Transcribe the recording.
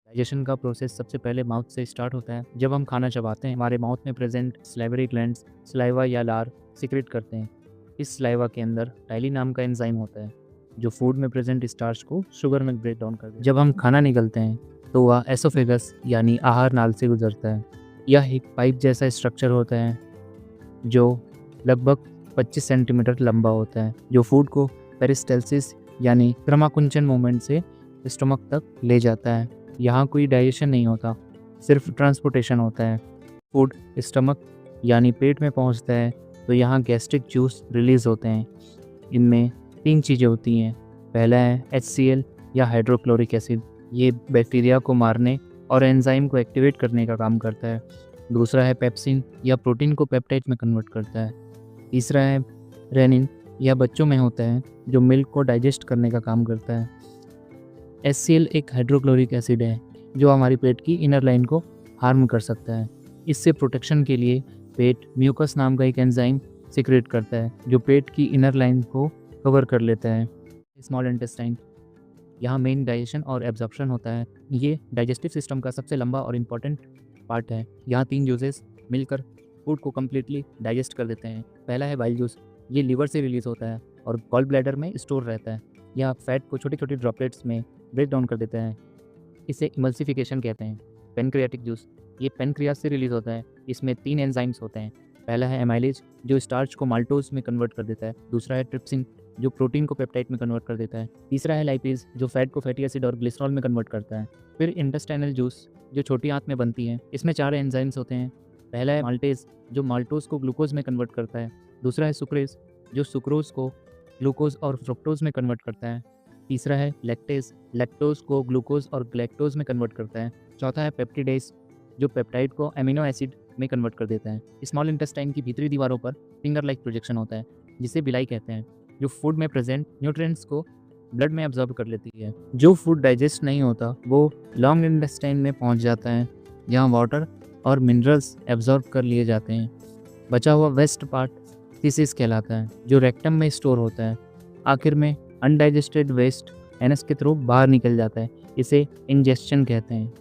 Digestion का process सबसे पहले माउथ से स्टार्ट होता है। जब हम खाना चबाते हैं, हमारे माउथ में प्रेजेंट सलाइवरी ग्लैंड्स सलाइवा या लार सिक्रेट करते हैं। इस सलाइवा के अंदर टाइली नाम का एंजाइम होता है, जो फूड में प्रेजेंट स्टार्च को शुगर में ब्रेक डाउन कर देता है। जब हम खाना निगलते हैं, तो वह एसोफेगस यानी आहार नाल से गुजरता है। यह एक पाइप जैसा स्ट्रक्चर होता है, जो लगभग 25 सेंटीमीटर लंबा होता है, जो फूड को पेरिस्टाल्सिस यानी क्रमाकुंचन मूवमेंट से स्टमक तक ले जाता है। यहाँ कोई डाइजेशन नहीं होता, सिर्फ ट्रांसपोर्टेशन होता है। फूड स्टमक यानी पेट में पहुँचता है तो यहाँ गैस्ट्रिक जूस रिलीज़ होते हैं। इनमें 3 चीज़ें होती हैं। पहला है HCl या हाइड्रोक्लोरिक एसिड, ये बैक्टीरिया को मारने और एंजाइम को एक्टिवेट करने का काम करता है। दूसरा है पेप्सिन या प्रोटीन को पेप्टाइड में कन्वर्ट करता है। तीसरा है रेनिन या बच्चों में होता है, जो मिल्क को डाइजेस्ट करने का काम करता है। HCl एक हाइड्रोक्लोरिक एसिड है, जो हमारी पेट की इनर लाइन को हार्म कर सकता है। इससे प्रोटेक्शन के लिए पेट म्यूकस नाम का एक एंजाइम सिक्रेट करता है, जो पेट की इनर लाइन को कवर कर लेता है। स्मॉल इंटेस्टाइन, यहाँ मेन डाइजेशन और एब्जॉर्प्शन होता है। ये डाइजेस्टिव सिस्टम का सबसे लंबा और इम्पॉर्टेंट पार्ट है। यहाँ 3 जूसेस मिलकर फूड को कम्प्लीटली डाइजेस्ट कर देते हैं। पहला है बाइल जूस, ये लीवर से रिलीज होता है और गॉल ब्लैडर में स्टोर रहता है। यह फैट को छोटी छोटी ड्रॉपलेट्स में ब्रेक डाउन कर देता है। इसे इमल्सिफिकेशन कहते हैं। पेनक्रियाटिक जूस, ये पेनक्रियास से रिलीज होता है। इसमें 3 एंजाइम्स होते हैं। पहला है एमाइलेज, जो स्टार्च को माल्टोज में कन्वर्ट कर देता है। दूसरा है ट्रिप्सिन, जो प्रोटीन को पेप्टाइड में कन्वर्ट कर देता है। तीसरा है लाइपेज, जो फैट को फैटी एसिड और ग्लिसरॉल में कन्वर्ट करता है। फिर इंटेस्टाइनल जूस, जो छोटी आंत में बनती है। इसमें 4 एंजाइम्स होते हैं। पहला है माल्टेज, जो माल्टोज को ग्लूकोज में कन्वर्ट करता है। दूसरा है सुक्रेज, जो सुक्रोज को ग्लूकोज और फ्रुक्टोज में कन्वर्ट करता है। तीसरा है लैक्टेज, लैक्टोज को ग्लूकोज और ग्लैक्टोज में कन्वर्ट करता है। चौथा है पेप्टिडेज, जो पेप्टाइड को एमिनो एसिड में कन्वर्ट कर देता है। स्मॉल इंटेस्टाइन की भीतरी दीवारों पर फिंगर लाइक प्रोजेक्शन होता है, जिसे बिलाई कहते हैं, जो फूड में प्रेजेंट न्यूट्रिएंट्स को ब्लड में अब्जॉर्ब कर लेती है। जो फूड डाइजेस्ट नहीं होता वो लॉन्ग इंटेस्टाइन में पहुंच जाता है, जहाँ वाटर और मिनरल्स एब्जॉर्ब कर लिए जाते हैं। बचा हुआ वेस्ट पार्ट फीसिस कहलाता है, जो रेक्टम में स्टोर होता है। आखिर में अनडाइजेस्टेड वेस्ट एनस के थ्रू बाहर निकल जाता है। इसे इंजेस्शन कहते हैं।